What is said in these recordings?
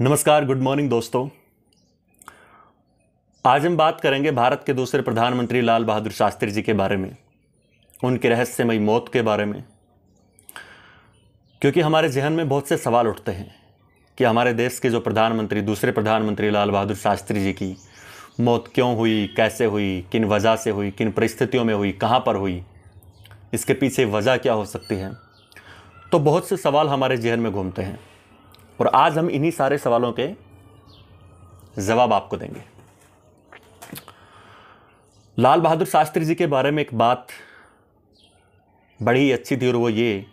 नमस्कार, good morning दोस्तों। आज हम बात करेंगे भारत के दूसरे प्रधानमंत्री लाल बहादुर शास्त्री जी के बारे में, उनकी रहस्यमयी मौत के बारे में। क्योंकि हमारे जहन में बहुत से सवाल उठते हैं कि हमारे देश के जो प्रधानमंत्री, दूसरे प्रधानमंत्री लाल बहादुर शास्त्री जी की मौत क्यों हुई, कैसे हुई, किन वजह से हुई, किन परिस्थितियों में हुई, कहाँ पर हुई, इसके पीछे वजह क्या हो सकती है। तो बहुत से सवाल हमारे जहन में घूमते हैं और आज हम इन्हीं सारे सवालों के जवाब आपको देंगे। लाल बहादुर शास्त्री जी के बारे में एक बात बड़ी ही अच्छी थी और वो ये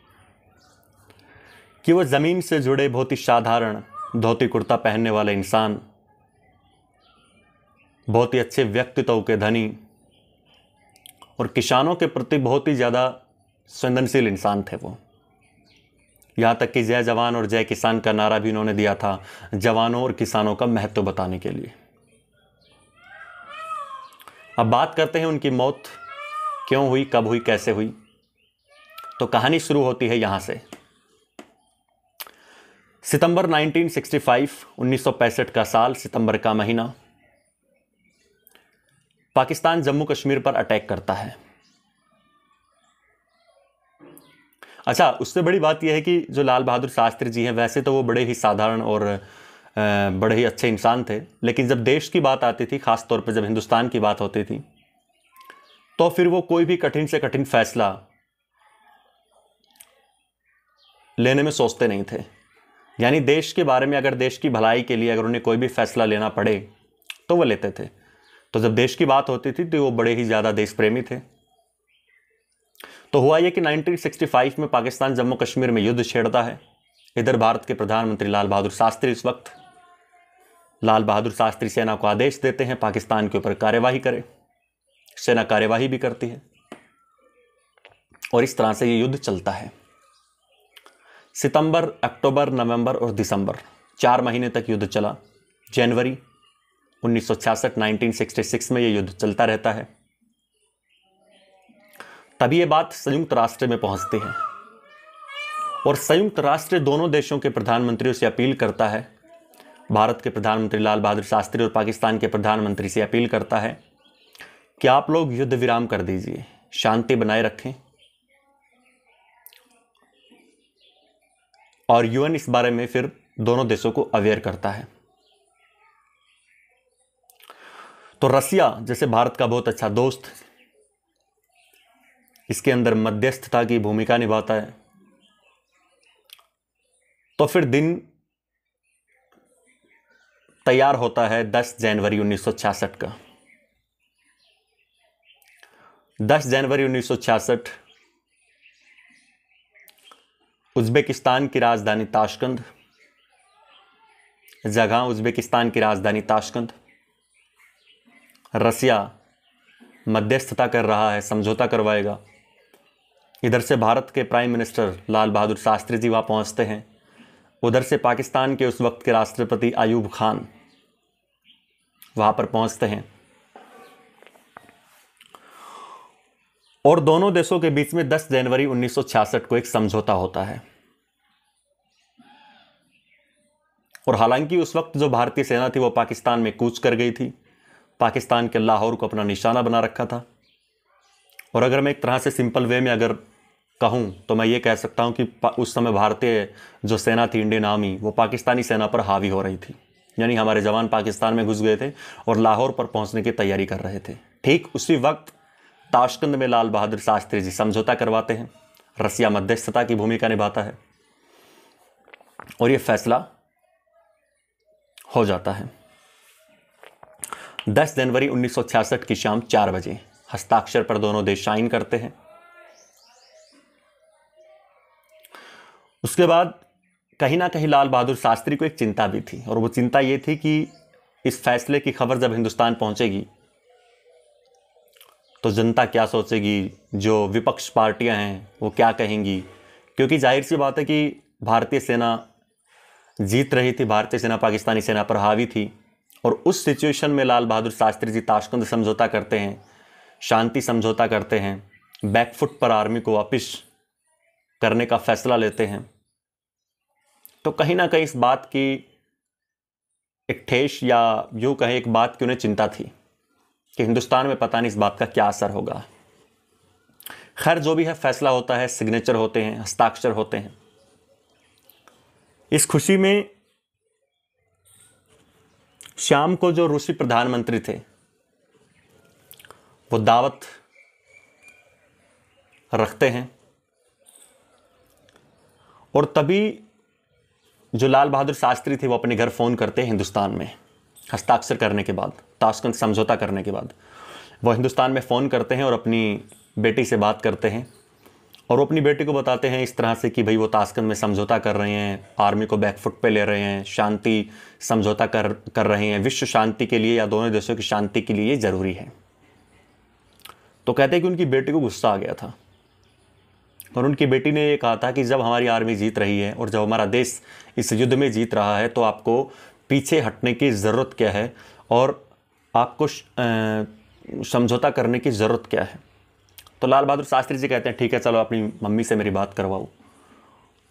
कि वो ज़मीन से जुड़े बहुत ही साधारण धोती कुर्ता पहनने वाले इंसान, बहुत ही अच्छे व्यक्तित्व के धनी और किसानों के प्रति बहुत ही ज़्यादा संवेदनशील इंसान थे वो। यहाँ तक कि जय जवान और जय किसान का नारा भी उन्होंने दिया था, जवानों और किसानों का महत्व बताने के लिए। अब बात करते हैं उनकी मौत क्यों हुई, कब हुई, कैसे हुई। तो कहानी शुरू होती है यहाँ से। सितंबर 1965 1965 का साल, सितंबर का महीना। पाकिस्तान जम्मू कश्मीर पर अटैक करता है। अच्छा, उससे बड़ी बात यह है कि जो लाल बहादुर शास्त्री जी हैं, वैसे तो वो बड़े ही साधारण और बड़े ही अच्छे इंसान थे, लेकिन जब देश की बात आती थी, ख़ास तौर पे जब हिंदुस्तान की बात होती थी, तो फिर वो कोई भी कठिन से कठिन फैसला लेने में सोचते नहीं थे। यानी देश के बारे में, अगर देश की भलाई के लिए अगर उन्हें कोई भी फैसला लेना पड़े तो वो लेते थे। तो जब देश की बात होती थी तो वो बड़े ही ज़्यादा देश प्रेमी थे। तो हुआ ये कि 1965 में पाकिस्तान जम्मू कश्मीर में युद्ध छेड़ता है। इधर भारत के प्रधानमंत्री लाल बहादुर शास्त्री इस वक्त, लाल बहादुर शास्त्री सेना को आदेश देते हैं पाकिस्तान के ऊपर कार्यवाही करे। सेना कार्यवाही भी करती है और इस तरह से ये युद्ध चलता है। सितंबर, अक्टूबर, नवंबर और दिसंबर 4 महीने तक युद्ध चला। जनवरी 1966 1966 में ये युद्ध चलता रहता है। तभी ये बात संयुक्त राष्ट्र में पहुंचती है और संयुक्त राष्ट्र दोनों देशों के प्रधानमंत्रियों से अपील करता है। भारत के प्रधानमंत्री लाल बहादुर शास्त्री और पाकिस्तान के प्रधानमंत्री से अपील करता है कि आप लोग युद्ध विराम कर दीजिए, शांति बनाए रखें। और यूएन इस बारे में फिर दोनों देशों को अवेयर करता है। तो रसिया, जैसे भारत का बहुत अच्छा दोस्त, इसके अंदर मध्यस्थता की भूमिका निभाता है। तो फिर दिन तैयार होता है 10 जनवरी 1966 का। 10 जनवरी 1966 उज़्बेकिस्तान की राजधानी ताशकंद, जगह उज़्बेकिस्तान की राजधानी ताशकंद। रसिया मध्यस्थता कर रहा है, समझौता करवाएगा। इधर से भारत के प्राइम मिनिस्टर लाल बहादुर शास्त्री जी वहाँ पहुँचते हैं। उधर से पाकिस्तान के उस वक्त के राष्ट्रपति अयूब खान वहाँ पर पहुँचते हैं और दोनों देशों के बीच में 10 जनवरी 1966 को एक समझौता होता है। और हालांकि उस वक्त जो भारतीय सेना थी वो पाकिस्तान में कूच कर गई थी, पाकिस्तान के लाहौर को अपना निशाना बना रखा था। और अगर मैं एक तरह से सिंपल वे में अगर कहूँ तो मैं ये कह सकता हूँ कि उस समय भारतीय जो सेना थी, इंडियन आर्मी, वो पाकिस्तानी सेना पर हावी हो रही थी। यानी हमारे जवान पाकिस्तान में घुस गए थे और लाहौर पर पहुँचने की तैयारी कर रहे थे। ठीक उसी वक्त ताशकंद में लाल बहादुर शास्त्री जी समझौता करवाते हैं। रसिया मध्यस्थता की भूमिका निभाता है और ये फैसला हो जाता है। 10 जनवरी 1966 की शाम 4 बजे हस्ताक्षर पर दोनों देश साइन करते हैं। उसके बाद कहीं ना कहीं लाल बहादुर शास्त्री को एक चिंता भी थी और वो चिंता ये थी कि इस फैसले की खबर जब हिंदुस्तान पहुंचेगी तो जनता क्या सोचेगी, जो विपक्ष पार्टियां हैं वो क्या कहेंगी। क्योंकि जाहिर सी बात है कि भारतीय सेना जीत रही थी, भारतीय सेना पाकिस्तानी सेना पर हावी थी और उस सिचुएशन में लाल बहादुर शास्त्री जी ताशकंद समझौता करते हैं, शांति समझौता करते हैं, बैकफुट पर आर्मी को वापस करने का फैसला लेते हैं। तो कहीं ना कहीं इस बात की एक ठेस या यूँ कहें एक बात की उन्हें चिंता थी कि हिंदुस्तान में पता नहीं इस बात का क्या असर होगा। खैर जो भी है, फैसला होता है, सिग्नेचर होते हैं, हस्ताक्षर होते हैं। इस खुशी में शाम को जो रूसी प्रधानमंत्री थे वो दावत रखते हैं और तभी जो लाल बहादुर शास्त्री थे वो अपने घर फ़ोन करते हैं हिंदुस्तान में। हस्ताक्षर करने के बाद, ताशकंद समझौता करने के बाद वो हिंदुस्तान में फ़ोन करते हैं और अपनी बेटी से बात करते हैं और वो अपनी बेटी को बताते हैं इस तरह से कि भाई वो ताशकंद में समझौता कर रहे हैं, आर्मी को बैकफुट पे ले रहे हैं, शांति समझौता कर रहे हैं, विश्व शांति के लिए या दोनों देशों की शांति के लिए ये ज़रूरी है। तो कहते हैं कि उनकी बेटी को गुस्सा आ गया था और उनकी बेटी ने ये कहा था कि जब हमारी आर्मी जीत रही है और जब हमारा देश इस युद्ध में जीत रहा है तो आपको पीछे हटने की ज़रूरत क्या है और आपको समझौता करने की ज़रूरत क्या है। तो लाल बहादुर शास्त्री जी कहते हैं ठीक है चलो अपनी मम्मी से मेरी बात करवाओ।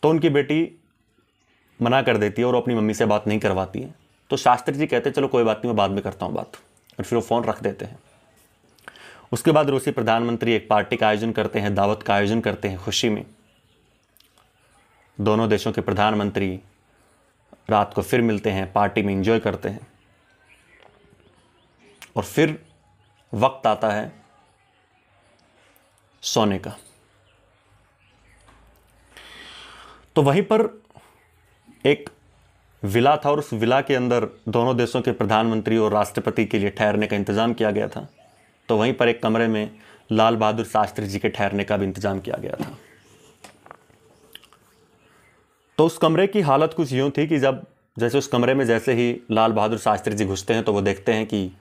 तो उनकी बेटी मना कर देती है और अपनी मम्मी से बात नहीं करवाती है। तो शास्त्री जी कहते हैं चलो कोई बात नहीं, मैं बाद में करता हूँ बात, और फिर वो फ़ोन रख देते हैं। उसके बाद रूसी प्रधानमंत्री एक पार्टी का आयोजन करते हैं, दावत का आयोजन करते हैं खुशी में। दोनों देशों के प्रधानमंत्री रात को फिर मिलते हैं, पार्टी में एंजॉय करते हैं और फिर वक्त आता है सोने का। तो वहीं पर एक विला था और उस विला के अंदर दोनों देशों के प्रधानमंत्री और राष्ट्रपति के लिए ठहरने का इंतजाम किया गया था। तो वहीं पर एक कमरे में लाल बहादुर शास्त्री जी के ठहरने का भी इंतजाम किया गया था। तो उस कमरे की हालत कुछ यूँ थी कि जैसे उस कमरे में जैसे ही लाल बहादुर शास्त्री जी घुसते हैं तो वो देखते हैं कि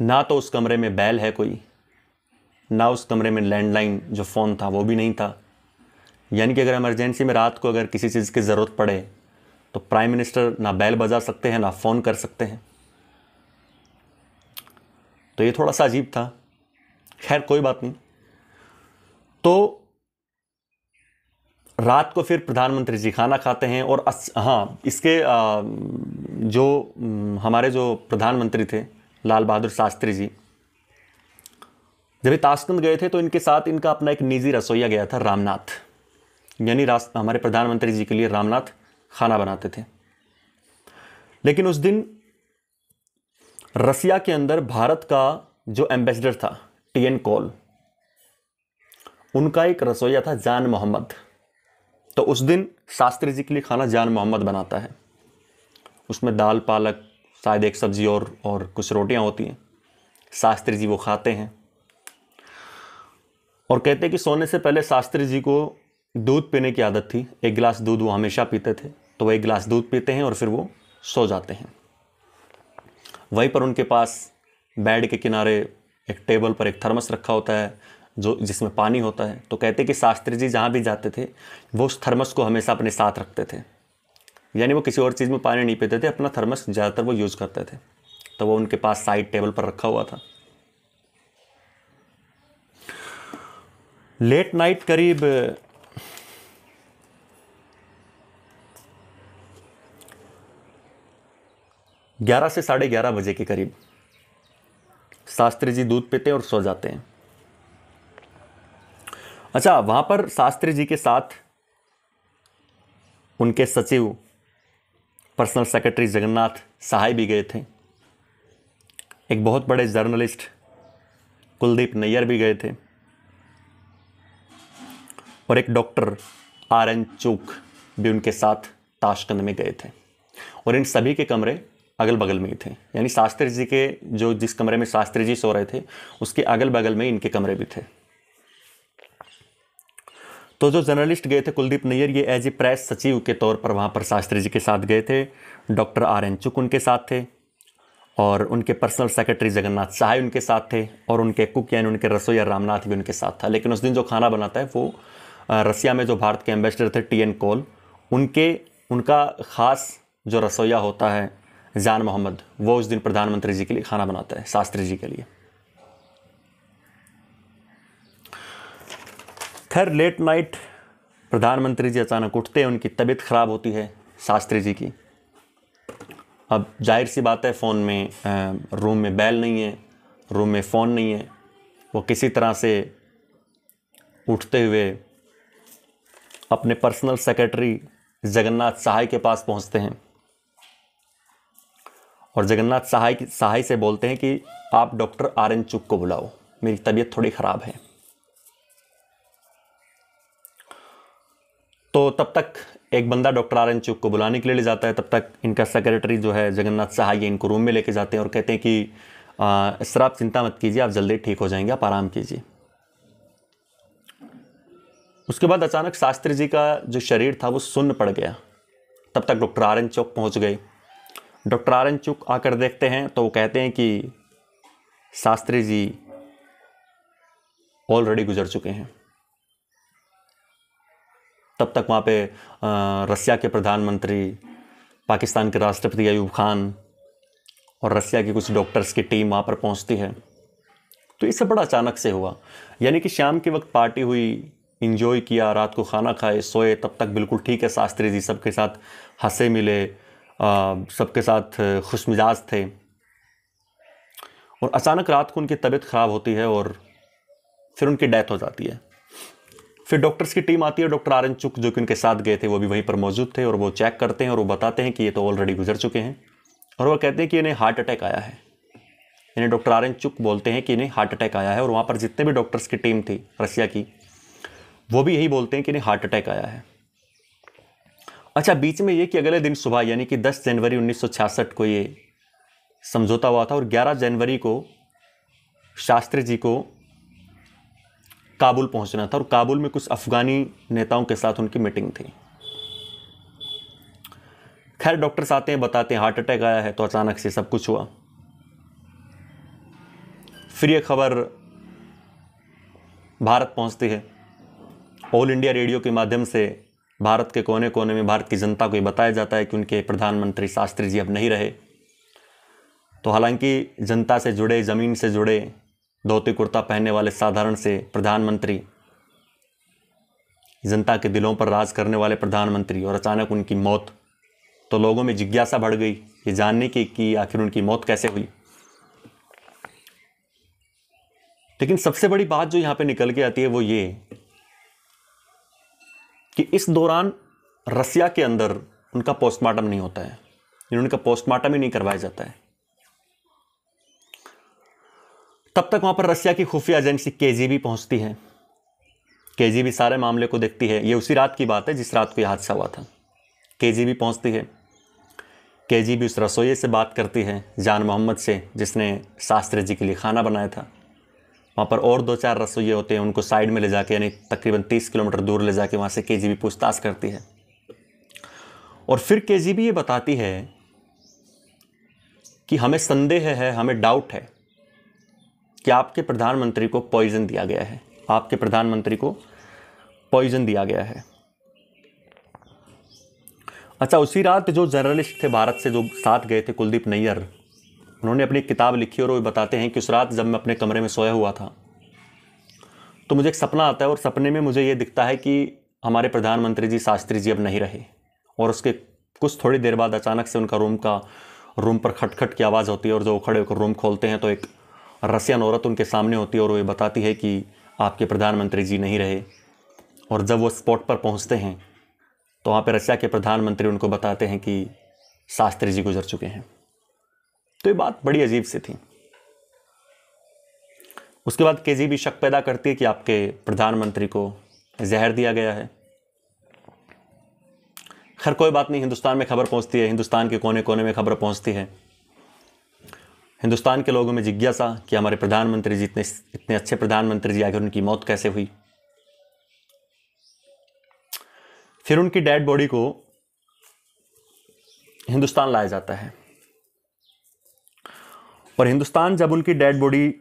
ना तो उस कमरे में बैल है कोई, ना उस कमरे में लैंडलाइन जो फ़ोन था वो भी नहीं था। यानी कि अगर इमरजेंसी में रात को अगर किसी चीज़ की ज़रूरत पड़े तो प्राइम मिनिस्टर ना बैल बजा सकते हैं ना फ़ोन कर सकते हैं। तो ये थोड़ा सा अजीब था। खैर कोई बात नहीं। तो रात को फिर प्रधानमंत्री जी खाना खाते हैं और हाँ, इसके हमारे जो प्रधानमंत्री थे लाल बहादुर शास्त्री जी जब ये ताशकंद गए थे तो इनके साथ इनका अपना एक निजी रसोइया गया था, रामनाथ। यानी हमारे प्रधानमंत्री जी के लिए रामनाथ खाना बनाते थे। लेकिन उस दिन रसिया के अंदर भारत का जो एम्बेसडर था टीएन कोल, उनका एक रसोइया था जान मोहम्मद। तो उस दिन शास्त्री जी के लिए खाना जान मोहम्मद बनाता है। उसमें दाल पालक, शायद एक सब्जी और कुछ रोटियां होती हैं। शास्त्री जी वो खाते हैं और कहते हैं कि सोने से पहले शास्त्री जी को दूध पीने की आदत थी। एक गिलास दूध वो हमेशा पीते थे। तो वो एक गिलास दूध पीते हैं और फिर वो सो जाते हैं। वहीं पर उनके पास बेड के किनारे एक टेबल पर एक थर्मस रखा होता है जिसमें पानी होता है। तो कहते हैं कि शास्त्री जी जहाँ भी जाते थे वो उस थर्मस को हमेशा अपने साथ रखते थे। यानी वो किसी और चीज़ में पानी नहीं पीते थे, अपना थर्मस ज़्यादातर वो यूज़ करते थे। तो वो उनके पास साइड टेबल पर रखा हुआ था। लेट नाइट करीब 11 से 11:30 बजे के करीब शास्त्री जी दूध पीते हैं और सो जाते हैं। अच्छा, वहाँ पर शास्त्री जी के साथ उनके सचिव पर्सनल सेक्रेटरी जगन्नाथ सहाय भी गए थे। एक बहुत बड़े जर्नलिस्ट कुलदीप नैयर भी गए थे और एक डॉक्टर आर.एन. चूक भी उनके साथ ताशकंद में गए थे। और इन सभी के कमरे अगल बगल में ही थे। यानी शास्त्री जी के जिस कमरे में शास्त्री जी सो रहे थे उसके अगल बगल में इनके कमरे भी थे। तो जो जर्नलिस्ट गए थे कुलदीप नैयर, ये एज ए प्रेस सचिव के तौर पर वहाँ पर शास्त्री जी के साथ गए थे। Doctor RN. चूक उनके साथ थे और उनके पर्सनल सेक्रेटरी जगन्नाथ सहाय उनके साथ थे और उनके कुक यानी उनके रसोइया रामनाथ भी उनके साथ था। लेकिन उस दिन जो खाना बनाता है वो रसिया में जो भारत के एम्बेसडर थे टीएन कोल, उनका ख़ास जो रसोइया होता है जान मोहम्मद, वो उस दिन प्रधानमंत्री जी के लिए खाना बनाता है, शास्त्री जी के लिए। खैर लेट नाइट प्रधानमंत्री जी अचानक उठते हैं, उनकी तबीयत ख़राब होती है शास्त्री जी की। अब जाहिर सी बात है, फ़ोन में रूम में बैल नहीं है, रूम में फ़ोन नहीं है। वो किसी तरह से उठते हुए अपने पर्सनल सेक्रेटरी जगन्नाथ सहाय के पास पहुंचते हैं और जगन्नाथ सहाय से बोलते हैं कि आप डॉक्टर आर.एन. चुग को बुलाओ, मेरी तबीयत थोड़ी ख़राब है। तो तब तक एक बंदा डॉक्टर आर.एन. चुग को बुलाने के लिए ले जाता है। तब तक इनका सेक्रेटरी जो है जगन्नाथ सहाय, इनको रूम में लेके जाते हैं और कहते हैं कि सर आप चिंता मत कीजिए, आप जल्दी ठीक हो जाएंगे, आप आराम कीजिए। उसके बाद अचानक शास्त्री जी का जो शरीर था वो सुन्न पड़ गया। तब तक डॉक्टर आर.एन. चुग पहुंच गए। Doctor RN. चुग आकर देखते हैं तो वो कहते हैं कि शास्त्री जी ऑलरेडी गुजर चुके हैं। तब तक वहाँ पे रसिया के प्रधानमंत्री, पाकिस्तान के राष्ट्रपति अयूब खान और रसिया की कुछ डॉक्टर्स की टीम वहाँ पर पहुँचती है। तो ये सब बड़ा अचानक से हुआ। यानी कि शाम के वक्त पार्टी हुई, इंजॉय किया, रात को खाना खाए, सोए, तब तक बिल्कुल ठीक है। शास्त्री जी सबके साथ हंसे मिले, सबके साथ खुशमिजाज थे। और अचानक रात को उनकी तबीयत ख़राब होती है और फिर उनकी डेथ हो जाती है। फिर डॉक्टर्स की टीम आती है। Doctor RN. चुग जो कि उनके साथ गए थे वो भी वहीं पर मौजूद थे और वो चेक करते हैं और वो बताते हैं कि ये तो ऑलरेडी गुजर चुके हैं। और वो कहते हैं कि इन्हें हार्ट अटैक आया है। इन्हें डॉक्टर आर.एन. चुग बोलते हैं कि इन्हें हार्ट अटैक आया है। और वहाँ पर जितने भी डॉक्टर्स की टीम थी रसिया की, वो भी यही बोलते हैं कि इन्हें हार्ट अटैक आया है। अच्छा, बीच में ये कि अगले दिन सुबह यानी कि 10 जनवरी 1966 को ये समझौता हुआ था और 11 जनवरी को शास्त्री जी को काबुल पहुंचना था और काबुल में कुछ अफगानी नेताओं के साथ उनकी मीटिंग थी। खैर, डॉक्टर्स आते हैं, बताते हैं हार्ट अटैक आया है। तो अचानक से सब कुछ हुआ। फिर ये खबर भारत पहुंचती है। ऑल इंडिया रेडियो के माध्यम से भारत के कोने कोने में भारत की जनता को ये बताया जाता है कि उनके प्रधानमंत्री शास्त्री जी अब नहीं रहे। तो हालांकि जनता से जुड़े, ज़मीन से जुड़े, धोती कुर्ता पहनने वाले साधारण से प्रधानमंत्री, जनता के दिलों पर राज करने वाले प्रधानमंत्री, और अचानक उनकी मौत, तो लोगों में जिज्ञासा बढ़ गई ये जानने की कि आखिर उनकी मौत कैसे हुई। लेकिन सबसे बड़ी बात जो यहाँ पे निकल के आती है वो ये कि इस दौरान रसिया के अंदर उनका पोस्टमार्टम नहीं होता है, उनका पोस्टमार्टम ही नहीं करवाया जाता है। तब तक वहां पर रसिया की खुफिया एजेंसी केजीबी पहुंचती है। केजीबी सारे मामले को देखती है। ये उसी रात की बात है जिस रात को यह हादसा हुआ था। केजीबी पहुंचती है। केजीबी उस रसोइये से बात करती है, जान मोहम्मद से, जिसने शास्त्री जी के लिए खाना बनाया था। वहाँ पर और 2-4 रसोइये होते हैं, उनको साइड में ले जाके यानी तकरीबन 30 किलोमीटर दूर ले जाके वहाँ से केजीबी पूछताछ करती है। और फिर केजीबी ये बताती है कि हमें संदेह है, हमें डाउट है कि आपके प्रधानमंत्री को पॉइजन दिया गया है, आपके प्रधानमंत्री को पॉइजन दिया गया है। अच्छा, उसी रात जो जर्नलिस्ट थे भारत से जो साथ गए थे, कुलदीप नैयर, उन्होंने अपनी किताब लिखी और वो बताते हैं कि उस रात जब मैं अपने कमरे में सोया हुआ था तो मुझे एक सपना आता है और सपने में मुझे ये दिखता है कि हमारे प्रधानमंत्री जी शास्त्री जी अब नहीं रहे। और उसके कुछ थोड़ी देर बाद अचानक से उनका रूम पर खटखट की आवाज़ होती है और जो खड़े होकर रूम खोलते हैं तो एक रसियन औरत उनके सामने होती है और वो बताती है कि आपके प्रधानमंत्री जी नहीं रहे। और जब वो स्पॉट पर पहुंचते हैं तो वहाँ पर रसिया के प्रधानमंत्री उनको बताते हैं कि शास्त्री जी गुजर चुके हैं। तो ये बात बड़ी अजीब सी थी। उसके बाद केजीबी शक पैदा करती है कि आपके प्रधानमंत्री को जहर दिया गया है। खैर कोई बात नहीं, हिंदुस्तान में खबर पहुंचती है, हिंदुस्तान के कोने कोने में खबर पहुंचती है। हिंदुस्तान के लोगों में जिज्ञासा कि हमारे प्रधानमंत्री जी इतने अच्छे प्रधानमंत्री जी आखिर उनकी मौत कैसे हुई। फिर उनकी डेड बॉडी को हिंदुस्तान लाया जाता है और हिंदुस्तान जब उनकी डेड बॉडी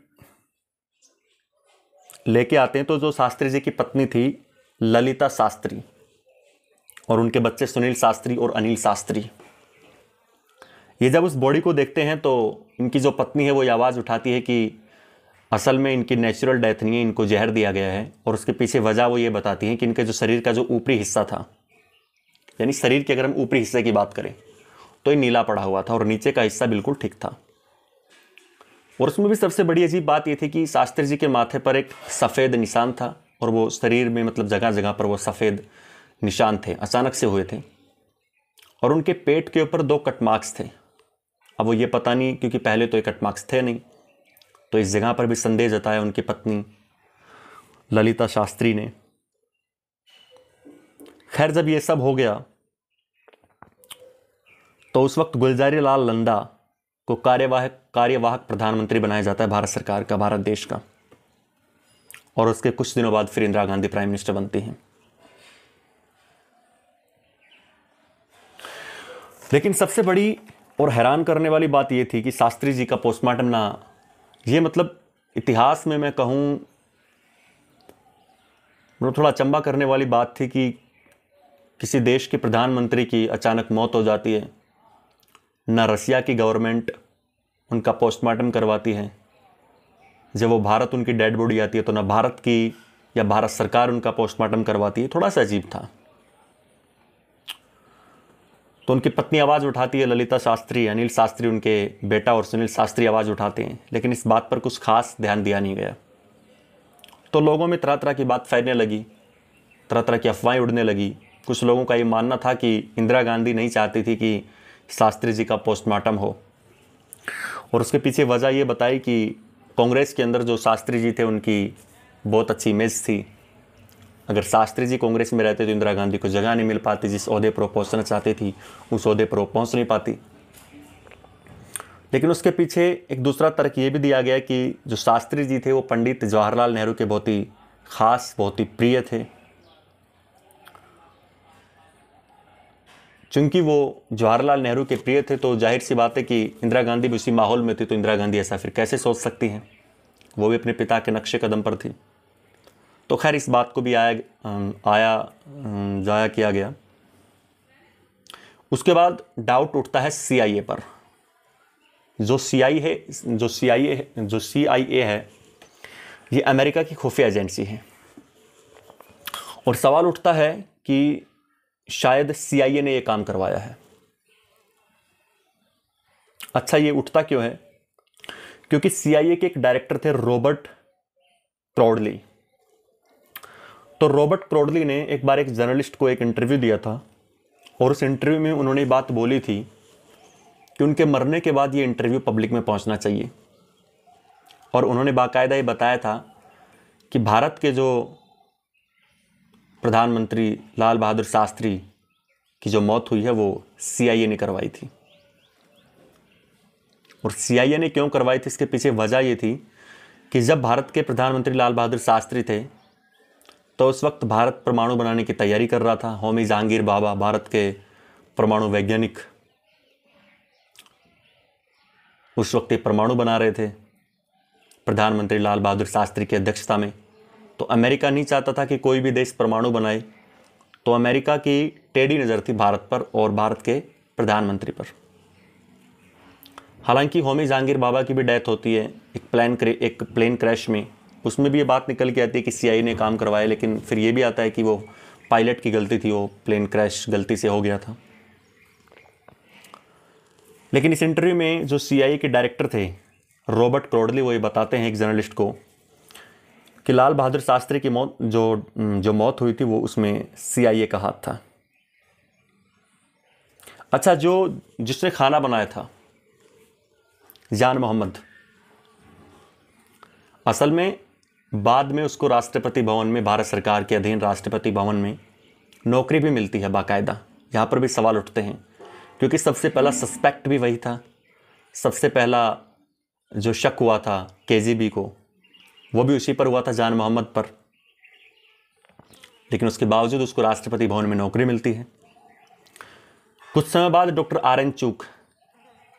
लेके आते हैं तो जो शास्त्री जी की पत्नी थी ललिता शास्त्री और उनके बच्चे सुनील शास्त्री और अनिल शास्त्री, ये जब उस बॉडी को देखते हैं तो इनकी जो पत्नी है वो ये आवाज़ उठाती है कि असल में इनकी नेचुरल डेथ नहीं है, इनको जहर दिया गया है। और उसके पीछे वजह वो ये बताती है कि इनके जो शरीर का जो ऊपरी हिस्सा था, यानी शरीर के अगर हम ऊपरी हिस्से की बात करें तो ये नीला पड़ा हुआ था और नीचे का हिस्सा बिल्कुल ठीक था। और उसमें भी सबसे बड़ी अजीब बात ये थी कि शास्त्री जी के माथे पर एक सफ़ेद निशान था और वो शरीर में मतलब जगह जगह पर वो सफ़ेद निशान थे, अचानक से हुए थे। और उनके पेट के ऊपर 2 कट मार्क्स थे। अब वो ये पता नहीं, क्योंकि पहले तो ये कट मार्क्स थे नहीं, तो इस जगह पर भी संदेह जताया उनकी पत्नी ललिता शास्त्री ने। खैर, जब ये सब हो गया तो उस वक्त गुलजारी लाल नंदा को कार्यवाहक प्रधानमंत्री बनाया जाता है भारत सरकार का, भारत देश का। और उसके कुछ दिनों बाद फिर इंदिरा गांधी प्राइम मिनिस्टर बनती हैं। लेकिन सबसे बड़ी और हैरान करने वाली बात यह थी कि शास्त्री जी का पोस्टमार्टम ना, ये मतलब इतिहास में मैं कहूँ थोड़ा अचंभा करने वाली बात थी कि किसी देश के प्रधानमंत्री की अचानक मौत हो जाती है, ना रसिया की गवर्नमेंट उनका पोस्टमार्टम करवाती है। जब वो भारत उनकी डेड बॉडी आती है तो ना भारत की या भारत सरकार उनका पोस्टमार्टम करवाती है। थोड़ा सा अजीब था। तो उनकी पत्नी आवाज़ उठाती है, ललिता शास्त्री, अनिल शास्त्री उनके बेटा और सुनील शास्त्री आवाज़ उठाते हैं, लेकिन इस बात पर कुछ खास ध्यान दिया नहीं गया। तो लोगों में तरह तरह की बात फैलने लगी, तरह तरह की अफवाहें उड़ने लगी। कुछ लोगों का ये मानना था कि इंदिरा गांधी नहीं चाहती थी कि शास्त्री जी का पोस्टमार्टम हो, और उसके पीछे वजह ये बताई कि कांग्रेस के अंदर जो शास्त्री जी थे उनकी बहुत अच्छी इमेज थी। अगर शास्त्री जी कांग्रेस में रहते तो इंदिरा गांधी को जगह नहीं मिल पाती, जिस ओहदे पर वो पहुँचना चाहती थी उस ओहदे पर वो पहुँच नहीं पाती। लेकिन उसके पीछे एक दूसरा तर्क ये भी दिया गया कि जो शास्त्री जी थे वो पंडित जवाहरलाल नेहरू के बहुत ही खास, बहुत ही प्रिय थे। चूंकि वो जवाहरलाल नेहरू के प्रिय थे तो जाहिर सी बात है कि इंदिरा गांधी भी उसी माहौल में थी, तो इंदिरा गांधी ऐसा फिर कैसे सोच सकती हैं, वो भी अपने पिता के नक्शे कदम पर थी। तो खैर, इस बात को भी जाया किया गया। उसके बाद डाउट उठता है CIA पर। जो CIA है ये अमेरिका की खुफिया एजेंसी है, और सवाल उठता है कि शायद CIA ने ये काम करवाया है। अच्छा, ये उठता क्यों है? क्योंकि CIA के एक डायरेक्टर थे रॉबर्ट क्रॉडली। तो रॉबर्ट क्रॉडली ने एक बार एक जर्नलिस्ट को एक इंटरव्यू दिया था, और उस इंटरव्यू में उन्होंने बात बोली थी कि उनके मरने के बाद ये इंटरव्यू पब्लिक में पहुंचना चाहिए। और उन्होंने बाकायदा ये बताया था कि भारत के जो प्रधानमंत्री लाल बहादुर शास्त्री की जो मौत हुई है वो CIA ने करवाई थी। और CIA ने क्यों करवाई थी, इसके पीछे वजह ये थी कि जब भारत के प्रधानमंत्री लाल बहादुर शास्त्री थे तो उस वक्त भारत परमाणु बनाने की तैयारी कर रहा था। होमी जहांगीर बाबा भारत के परमाणु वैज्ञानिक उस वक्त परमाणु बना रहे थे प्रधानमंत्री लाल बहादुर शास्त्री की अध्यक्षता में। तो अमेरिका नहीं चाहता था कि कोई भी देश परमाणु बनाए, तो अमेरिका की टेढ़ी नज़र थी भारत पर और भारत के प्रधानमंत्री पर। हालांकि होमी जहांगीर बाबा की भी डेथ होती है एक प्लेन क्रैश में। उसमें भी ये बात निकल के आती है कि CIA ने काम करवाया, लेकिन फिर ये भी आता है कि वो पायलट की गलती थी, वो प्लेन क्रैश गलती से हो गया था। लेकिन इस इंटरव्यू में जो CIA के डायरेक्टर थे रॉबर्ट क्रॉडली, वो ये बताते हैं एक जर्नलिस्ट को कि लाल बहादुर शास्त्री की मौत जो मौत हुई थी वो उसमें CIA का हाथ था। अच्छा, जिसने खाना बनाया था जान मोहम्मद, असल में बाद में उसको राष्ट्रपति भवन में, भारत सरकार के अधीन राष्ट्रपति भवन में नौकरी भी मिलती है बाकायदा। यहाँ पर भी सवाल उठते हैं क्योंकि सबसे पहला सस्पेक्ट भी वही था, सबसे पहला जो शक हुआ था KGB को वो भी उसी पर हुआ था, जान मोहम्मद पर। लेकिन उसके बावजूद उसको राष्ट्रपति भवन में नौकरी मिलती है। कुछ समय बाद डॉक्टर RN चूक,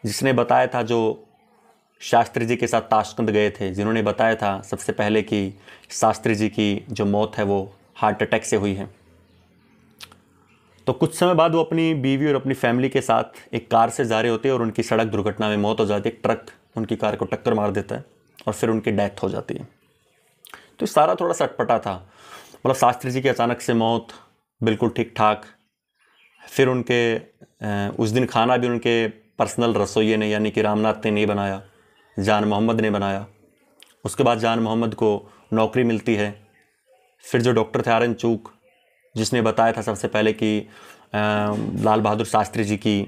जिसने बताया था, जो शास्त्री जी के साथ ताशकंद गए थे, जिन्होंने बताया था सबसे पहले कि शास्त्री जी की जो मौत है वो हार्ट अटैक से हुई है। तो कुछ समय बाद वो अपनी बीवी और अपनी फैमिली के साथ एक कार से जा रहे होते हैं और उनकी सड़क दुर्घटना में मौत हो जाती है। एक ट्रक उनकी कार को टक्कर मार देता है और फिर उनकी डेथ हो जाती है। तो सारा थोड़ा सा अटपटा था, मतलब शास्त्री जी की अचानक से मौत, बिल्कुल ठीक ठाक, फिर उनके उस दिन खाना भी उनके पर्सनल रसोइये ने यानी कि रामनाथ ने नहीं बनाया, जान मोहम्मद ने बनाया। उसके बाद जान मोहम्मद को नौकरी मिलती है। फिर जो डॉक्टर थे आर एन चूक, जिसने बताया था सबसे पहले कि लाल बहादुर शास्त्री जी की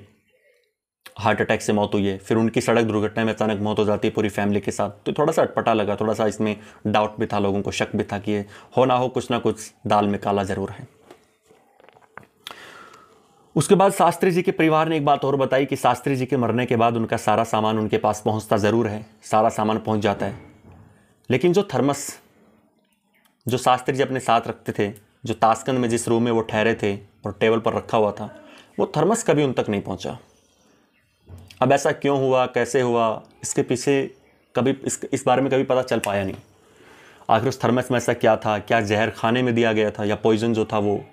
हार्ट अटैक से मौत हुई है, फिर उनकी सड़क दुर्घटना में अचानक मौत हो जाती है पूरी फैमिली के साथ। तो थोड़ा सा अटपटा लगा, थोड़ा सा इसमें डाउट भी था, लोगों को शक भी था कि हो ना हो कुछ ना कुछ दाल में काला जरूर है। उसके बाद शास्त्री जी के परिवार ने एक बात और बताई कि शास्त्री जी के मरने के बाद उनका सारा सामान उनके पास पहुंचता ज़रूर है, सारा सामान पहुंच जाता है, लेकिन जो थर्मस जो शास्त्री जी अपने साथ रखते थे, जो ताशकंद में जिस रूम में वो ठहरे थे और टेबल पर रखा हुआ था, वो थर्मस कभी उन तक नहीं पहुंचा। अब ऐसा क्यों हुआ, कैसे हुआ, इसके पीछे कभी इस बारे में कभी पता चल पाया नहीं। आखिर उस थर्मस में ऐसा क्या था, क्या जहर खाने में दिया गया था या पॉइजन जो था वो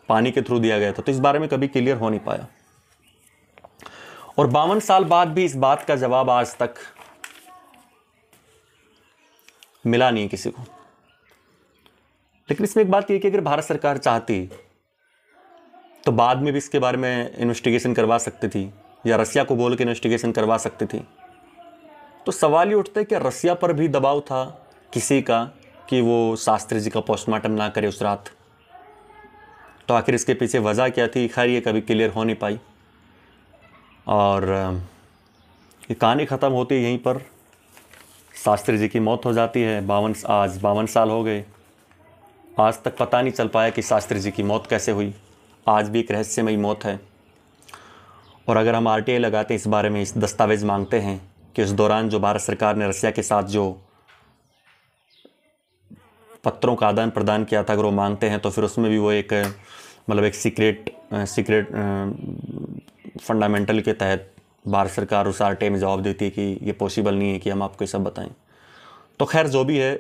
पानी के थ्रू दिया गया था, तो इस बारे में कभी क्लियर हो नहीं पाया। और 52 साल बाद भी इस बात का जवाब आज तक मिला नहीं किसी को। लेकिन इसमें एक बात यह कि अगर भारत सरकार चाहती तो बाद में भी इसके बारे में इन्वेस्टिगेशन करवा सकती थी या रसिया को बोल के इन्वेस्टिगेशन करवा सकती थी। तो सवाल ये उठता है कि रसिया पर भी दबाव था किसी का कि वो शास्त्री जी का पोस्टमार्टम ना करे उस रात। तो आखिर इसके पीछे वजह क्या थी, खैर ये कभी क्लियर हो नहीं पाई। और ये कहानी ख़त्म होती है यहीं पर। शास्त्री जी की मौत हो जाती है। आज 52 साल हो गए, आज तक पता नहीं चल पाया कि शास्त्री जी की मौत कैसे हुई। आज भी एक रहस्यमयी मौत है। और अगर हम आरटीआई लगाते हैं, इस बारे में इस दस्तावेज़ मांगते हैं कि उस दौरान जो भारत सरकार ने रसिया के साथ जो पत्रों का आदान प्रदान किया था, अगर वो मांगते हैं तो फिर उसमें भी वो एक मतलब एक सीक्रेट फंडामेंटल के तहत भारत सरकार उस आरटीआई में जवाब देती है कि ये पॉसिबल नहीं है कि हम आपको ये सब बताएं। तो खैर जो भी है,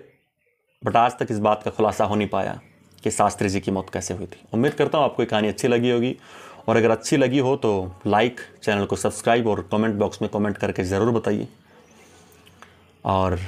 बट आज तक इस बात का खुलासा हो नहीं पाया कि शास्त्री जी की मौत कैसे हुई थी। उम्मीद करता हूँ आपको ये कहानी अच्छी लगी होगी, और अगर अच्छी लगी हो तो लाइक, चैनल को सब्सक्राइब और कमेंट बॉक्स में कमेंट करके ज़रूर बताइए। और